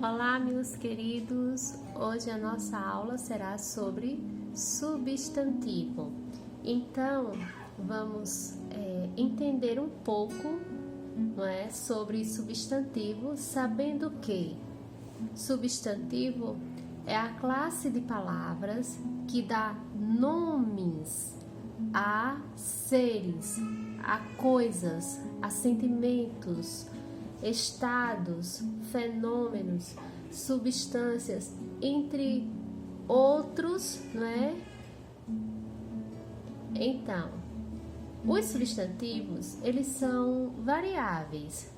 Olá, meus queridos! Hoje a nossa aula será sobre substantivo. Então, vamos entender um pouco, sobre substantivo, sabendo que substantivo é a classe de palavras que dá nomes a seres, a coisas, a sentimentos, estados, fenômenos, substâncias, entre outros, Então, os substantivos, eles são variáveis,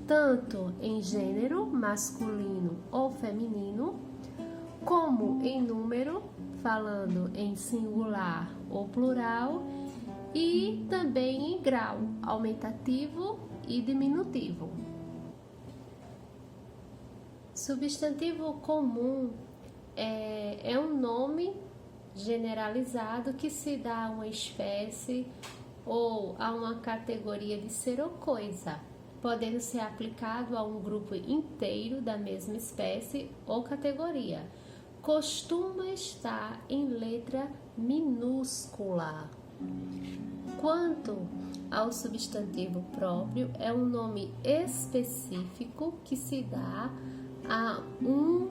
tanto em gênero, masculino ou feminino, como em número, falando em singular ou plural, e também em grau, aumentativo e diminutivo. Substantivo comum é um nome generalizado que se dá a uma espécie ou a uma categoria de ser ou coisa, podendo ser aplicado a um grupo inteiro da mesma espécie ou categoria. Costuma estar em letra minúscula. Quanto ao substantivo próprio, é um nome específico que se dá a um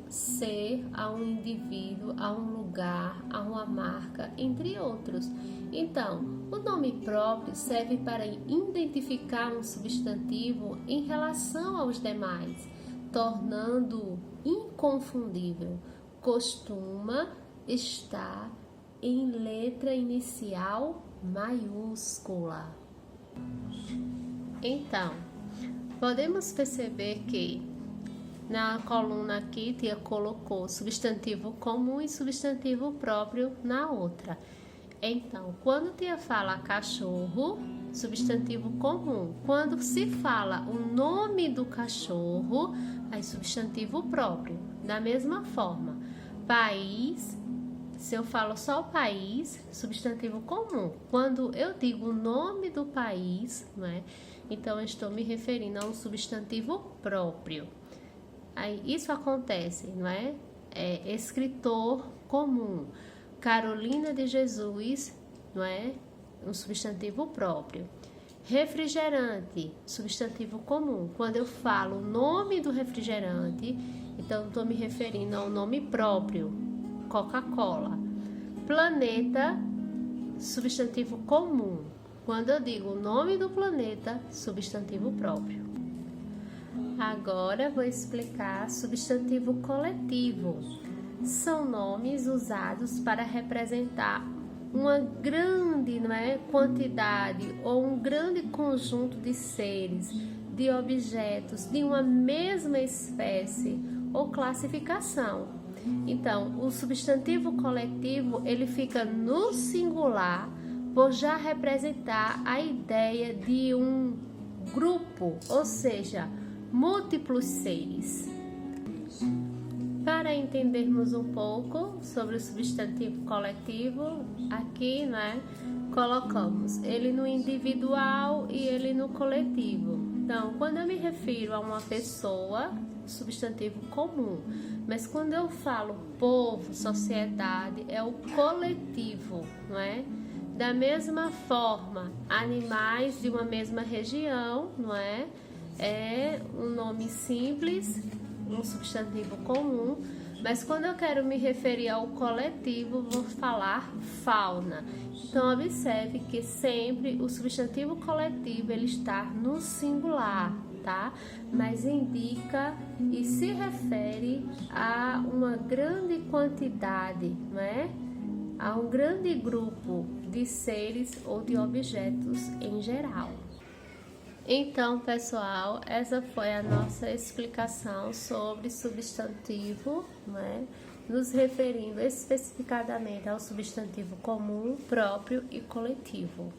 ser, a um indivíduo, a um lugar, a uma marca, entre outros. Então, o nome próprio serve para identificar um substantivo em relação aos demais, tornando-o inconfundível. Costuma estar em letra inicial maiúscula. Então, podemos perceber que na coluna aqui, tia colocou substantivo comum e substantivo próprio na outra. Então, quando tia fala cachorro, substantivo comum. Quando se fala o nome do cachorro, aí substantivo próprio. Da mesma forma, país, se eu falo só o país, substantivo comum. Quando eu digo o nome do país, então eu estou me referindo a um substantivo próprio. Aí, isso acontece, escritor comum. Carolina de Jesus, um substantivo próprio. Refrigerante, substantivo comum. Quando eu falo o nome do refrigerante, então estou me referindo ao nome próprio. Coca-Cola. Planeta, substantivo comum. Quando eu digo o nome do planeta, substantivo próprio. Agora vou explicar substantivo coletivo. São nomes usados para representar uma grande quantidade ou um grande conjunto de seres, de objetos, de uma mesma espécie ou classificação. Então, o substantivo coletivo, ele fica no singular por já representar a ideia de um grupo, ou seja, múltiplos seres. Para entendermos um pouco sobre o substantivo coletivo, aqui, colocamos ele no individual e ele no coletivo. Então, quando eu me refiro a uma pessoa, substantivo comum, mas quando eu falo povo, sociedade, é o coletivo, Da mesma forma, animais de uma mesma região, é um nome simples, um substantivo comum, mas quando eu quero me referir ao coletivo, vou falar fauna. Então, observe que sempre o substantivo coletivo ele está no singular, tá? Mas indica e se refere a uma grande quantidade, A um grande grupo de seres ou de objetos em geral. Então, pessoal, essa foi a nossa explicação sobre substantivo, nos referindo especificadamente ao substantivo comum, próprio e coletivo.